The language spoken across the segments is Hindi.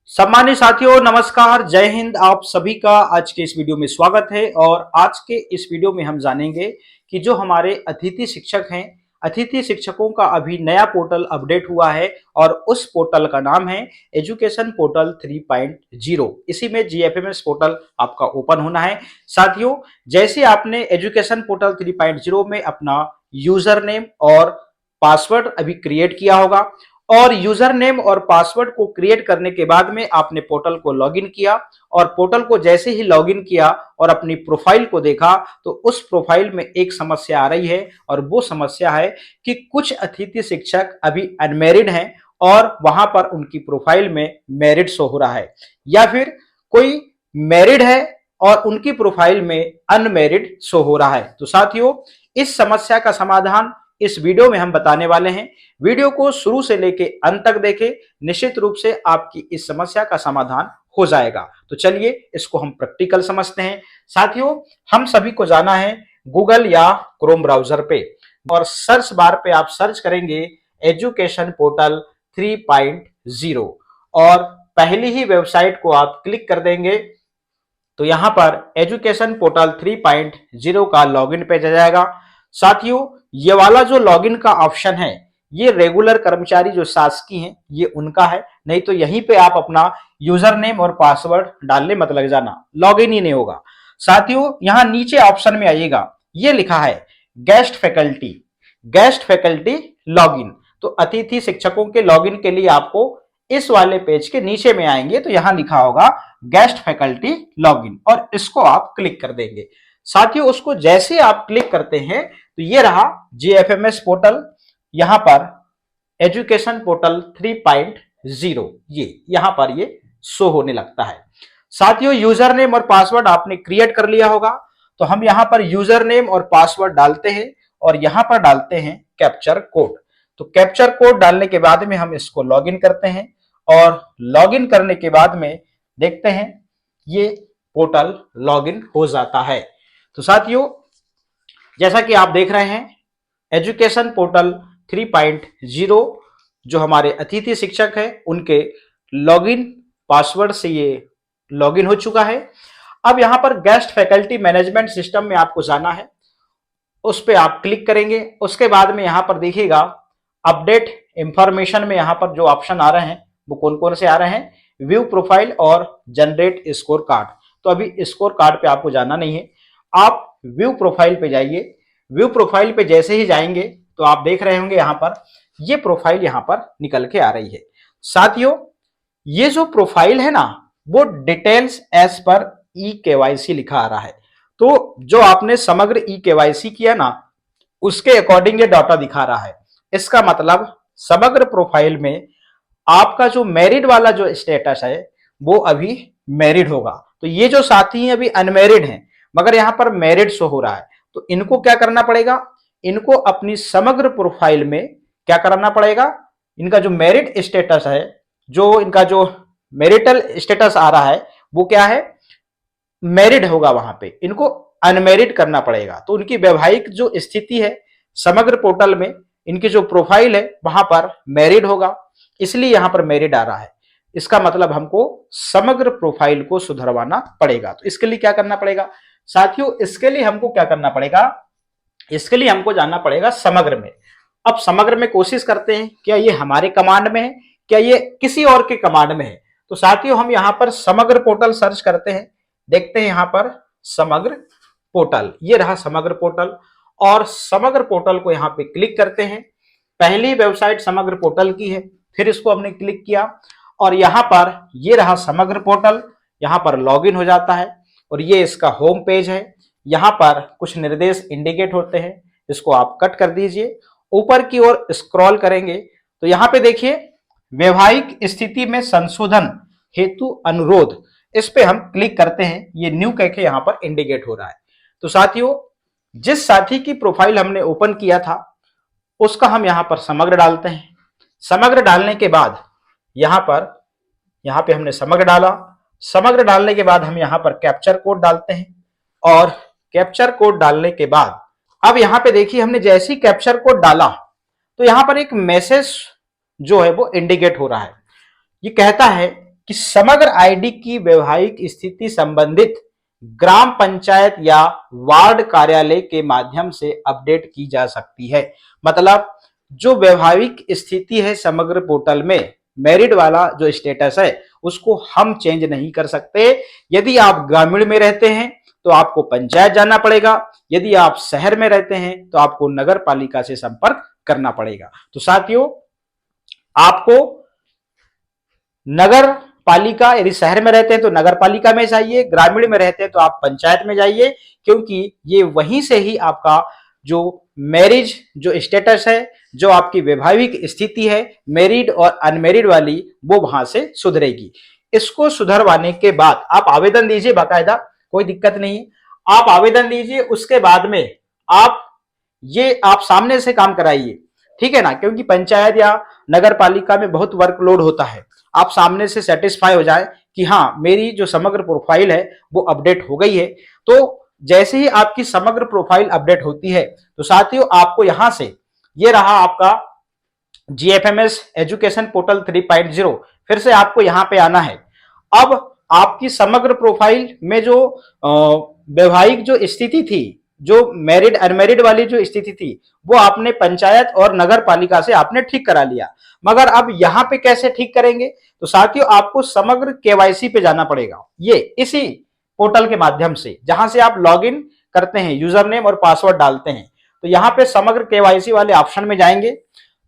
सम्मानित साथियों, नमस्कार, जय हिंद। आप सभी का आज के इस वीडियो में स्वागत है। और आज के इस वीडियो में हम जानेंगे कि जो हमारे अतिथि शिक्षक हैं, अतिथि शिक्षकों का अभी नया पोर्टल अपडेट हुआ है और उस पोर्टल का नाम है एजुकेशन पोर्टल 3.0। इसी में जीएफएमएस पोर्टल आपका ओपन होना है। साथियों, जैसे आपने एजुकेशन पोर्टल 3.0 में अपना यूजर नेम और पासवर्ड अभी क्रिएट किया होगा और यूजर नेम और पासवर्ड को क्रिएट करने के बाद में आपने पोर्टल को लॉगिन किया और पोर्टल को जैसे ही लॉगिन किया और अपनी प्रोफाइल को देखा तो उस प्रोफाइल में एक समस्या आ रही है और वो समस्या है कि कुछ अतिथि शिक्षक अभी अनमैरिड हैं और वहां पर उनकी प्रोफाइल में मैरिड शो हो रहा है, या फिर कोई मैरिड है और उनकी प्रोफाइल में अनमैरिड शो हो रहा है। तो साथियों, इस समस्या का समाधान इस वीडियो में हम बताने वाले हैं। वीडियो को शुरू से लेके अंत तक देखें, निश्चित रूप से आपकी इस समस्या का समाधान हो जाएगा। तो चलिए इसको हम प्रैक्टिकल समझते हैं। साथियों, हम सभी को जाना है गूगल या क्रोम ब्राउजर पे और सर्च बार पे आप सर्च करेंगे एजुकेशन पोर्टल 3.0 और पहली ही वेबसाइट को आप क्लिक कर देंगे तो यहां पर एजुकेशन पोर्टल 3.0 का लॉगिन पेज आ जाएगा। साथियों, ये वाला जो लॉगिन का ऑप्शन है ये रेगुलर कर्मचारी जो शासकीय हैं ये उनका है, नहीं तो यहीं पे आप अपना यूजर नेम और पासवर्ड डालने मत लग जाना, लॉगिन ही नहीं होगा। साथियों, यहां नीचे ऑप्शन में आइएगा, ये लिखा है guest faculty, guest faculty login. तो अतिथि शिक्षकों के लॉगिन के लिए आपको इस वाले पेज के नीचे में आएंगे तो यहां लिखा होगा गेस्ट फैकल्टी लॉगिन और इसको आप क्लिक कर देंगे। साथियों, उसको जैसे आप क्लिक करते हैं तो ये रहा जीएफएमएस पोर्टल, यहां पर एजुकेशन पोर्टल 3.0 ये यहां पर ये शो होने लगता है। साथियों, यूजर नेम और पासवर्ड आपने क्रिएट कर लिया होगा तो हम यहां पर यूजर नेम और पासवर्ड डालते हैं और यहां पर डालते हैं कैप्चर कोड। तो कैप्चर कोड डालने के बाद में हम इसको लॉगिन करते हैं और लॉगिन करने के बाद में देखते हैं ये पोर्टल लॉगिन हो जाता है। तो साथियों, जैसा कि आप देख रहे हैं एजुकेशन पोर्टल 3.0 जो हमारे अतिथि शिक्षक हैं उनके लॉगिन पासवर्ड से ये लॉगिन हो चुका है। अब यहां पर गेस्ट फैकल्टी मैनेजमेंट सिस्टम में आपको जाना है, उस पर आप क्लिक करेंगे। उसके बाद में यहां पर देखिएगा अपडेट इंफॉर्मेशन में यहां पर जो ऑप्शन आ रहे हैं वो कौन कौन से आ रहे हैं, व्यू प्रोफाइल और जनरेट स्कोर कार्ड। तो अभी स्कोर कार्ड पे आपको जाना नहीं है, आप व्यू प्रोफाइल पे जाइए। व्यू प्रोफाइल पे जैसे ही जाएंगे तो आप देख रहे होंगे यहां पर ये प्रोफाइल यहां पर निकल के आ रही है। साथियों, ये जो प्रोफाइल है ना वो details as per e KYC लिखा आ रहा है। तो जो आपने समग्र ई केवाईसी किया ना उसके अकॉर्डिंग ये डाटा दिखा रहा है। इसका मतलब समग्र प्रोफाइल में आपका जो मैरिड वाला जो स्टेटस है वो अभी मैरिड होगा। तो ये जो साथी हैं अभी अनमैरिड हैं मगर यहां पर मैरिड शो हो रहा है, तो इनको क्या करना पड़ेगा, इनको अपनी समग्र प्रोफाइल में क्या करना पड़ेगा, इनका जो मैरिड स्टेटस है, जो इनका जो मैरिटल स्टेटस आ रहा है वो क्या है, मैरिड होगा, वहां पे इनको अनमैरिड करना पड़ेगा। तो उनकी वैवाहिक जो स्थिति है समग्र पोर्टल में इनकी जो प्रोफाइल है वहां पर मैरिड होगा, इसलिए यहां पर मैरिड आ रहा है। इसका मतलब हमको समग्र प्रोफाइल को सुधरवाना पड़ेगा। तो इसके लिए क्या करना पड़ेगा साथियों, इसके लिए हमको क्या करना पड़ेगा, इसके लिए हमको जाना पड़ेगा समग्र में। अब समग्र में कोशिश करते हैं क्या ये हमारे कमांड में है, क्या ये किसी और के कमांड में है। तो साथियों, हम यहां पर समग्र पोर्टल सर्च करते हैं, देखते हैं यहां पर समग्र पोर्टल, ये रहा समग्र पोर्टल और समग्र पोर्टल को यहां पे क्लिक करते हैं। पहली वेबसाइट समग्र पोर्टल की है, फिर इसको हमने क्लिक किया और यहां पर ये रहा समग्र पोर्टल, यहां पर लॉगिन हो जाता है और ये इसका होम पेज है। यहां पर कुछ निर्देश इंडिकेट होते हैं, इसको आप कट कर दीजिए। ऊपर की ओर स्क्रॉल करेंगे तो यहां पे देखिए वैवाहिक स्थिति में संशोधन हेतु अनुरोध, इस पे हम क्लिक करते हैं, ये न्यू कह के यहां पर इंडिकेट हो रहा है। तो साथियों, जिस साथी की प्रोफाइल हमने ओपन किया था उसका हम यहां पर समग्र डालते हैं। समग्र डालने के बाद यहां पे हमने समग्र डाला, समग्र डालने के बाद हम यहां पर कैप्चर कोड डालते हैं और कैप्चर कोड डालने के बाद अब यहां पे देखिए हमने जैसे ही कैप्चर कोड डाला तो यहां पर एक मैसेज जो है वो इंडिकेट हो रहा है। ये कहता है कि समग्र आईडी की वैवाहिक स्थिति संबंधित ग्राम पंचायत या वार्ड कार्यालय के माध्यम से अपडेट की जा सकती है। मतलब जो वैवाहिक स्थिति है समग्र पोर्टल में, मैरिड वाला जो स्टेटस है उसको हम चेंज नहीं कर सकते। यदि आप ग्रामीण में रहते हैं तो आपको पंचायत जाना पड़ेगा, यदि आप शहर में रहते हैं तो आपको नगर पालिका से संपर्क करना पड़ेगा। तो साथियों, आपको नगर पालिका, यदि शहर में रहते हैं तो नगर पालिका में जाइए, ग्रामीण में रहते हैं तो आप पंचायत में जाइए, क्योंकि ये वहीं से ही आपका जो मैरिज जो स्टेटस है, जो आपकी वैवाहिक स्थिति है मैरिड और अनमैरिड वाली, वो वहां से सुधरेगी। इसको सुधरवाने के बाद आप आवेदन दीजिए बाकायदा, कोई दिक्कत नहीं है, आप आवेदन दीजिए। उसके बाद में आप सामने से काम कराइए, ठीक है ना, क्योंकि पंचायत या नगर पालिका में बहुत वर्कलोड होता है। आप सामने से सेटिस्फाई हो जाए कि हाँ मेरी जो समग्र प्रोफाइल है वो अपडेट हो गई है। तो जैसे ही आपकी समग्र प्रोफाइल अपडेट होती है तो साथियों आपको यहां से, ये रहा आपका जीएफएमएस एजुकेशन पोर्टल 3.0, फिर से आपको यहां पे आना है। अब आपकी समग्र प्रोफाइल में जो वैवाहिक जो स्थिति थी, जो मैरिड अनमैरिड वाली जो स्थिति थी, वो आपने पंचायत और नगर पालिका से आपने ठीक करा लिया। मगर अब यहां पे कैसे ठीक करेंगे? तो साथियों आपको समग्र केवाईसी पे जाना पड़ेगा, ये इसी पोर्टल के माध्यम से, जहां से आप लॉगिन करते हैं, यूजर नेम और पासवर्ड डालते हैं। तो यहाँ पे समग्र केवाईसी वाले ऑप्शन में जाएंगे,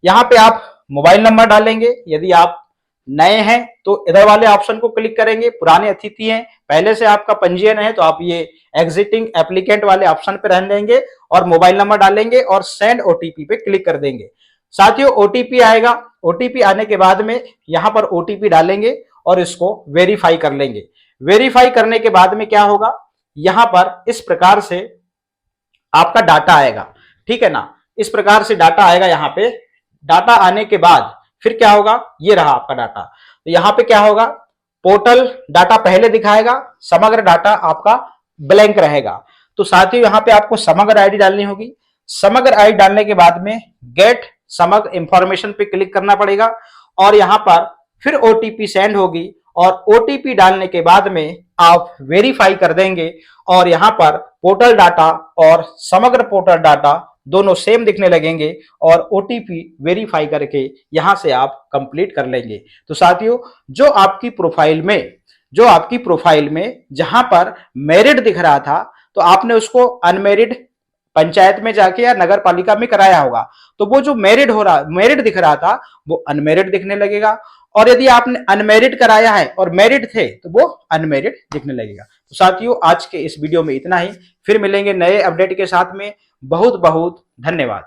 यहाँ पे आप मोबाइल नंबर डालेंगे। यदि आप नए हैं तो इधर वाले ऑप्शन को क्लिक करेंगे, पुराने अतिथि हैं, पहले से आपका पंजीयन है तो आप ये एग्जिटिंग एप्लीकेंट वाले ऑप्शन पे रहने देंगे और मोबाइल नंबर डालेंगे और सेंड ओटीपी पे क्लिक कर देंगे। साथियों ओटीपी आएगा, ओटीपी आने के बाद में यहां पर ओटीपी डालेंगे और इसको वेरीफाई कर लेंगे। वेरीफाई करने के बाद में क्या होगा, यहां पर इस प्रकार से आपका डाटा आएगा, ठीक है ना, इस प्रकार से डाटा आएगा। यहाँ पे डाटा आने के बाद फिर क्या होगा, ये रहा आपका डाटा। तो यहाँ पे क्या होगा, पोर्टल डाटा पहले दिखाएगा, समग्र डाटा आपका ब्लैंक रहेगा। तो साथियों यहाँ पे आपको समग्र आईडी डालनी होगी। समग्र आईडी डालने के बाद में गेट समग्र इंफॉर्मेशन पे क्लिक करना पड़ेगा और यहाँ पर फिर ओटीपी सेंड होगी और ओटीपी डालने के बाद में आप वेरीफाई कर देंगे और यहाँ पर पोर्टल डाटा और समग्र पोर्टल डाटा दोनों सेम दिखने लगेंगे और ओटीपी वेरीफाई करके यहां से आप कंप्लीट कर लेंगे। तो साथियों जो आपकी प्रोफाइल में जहां पर मैरिड दिख रहा था तो आपने उसको अनमैरिड पंचायत में जाके या नगर पालिका में कराया होगा, तो वो जो मैरिड दिख रहा था वो अनमैरिड दिखने लगेगा। और यदि आपने अनमैरिड कराया है और मैरिड थे तो वो अनमैरिड दिखने लगेगा। तो साथियों आज के इस वीडियो में इतना ही, फिर मिलेंगे नए अपडेट के साथ में। बहुत बहुत धन्यवाद।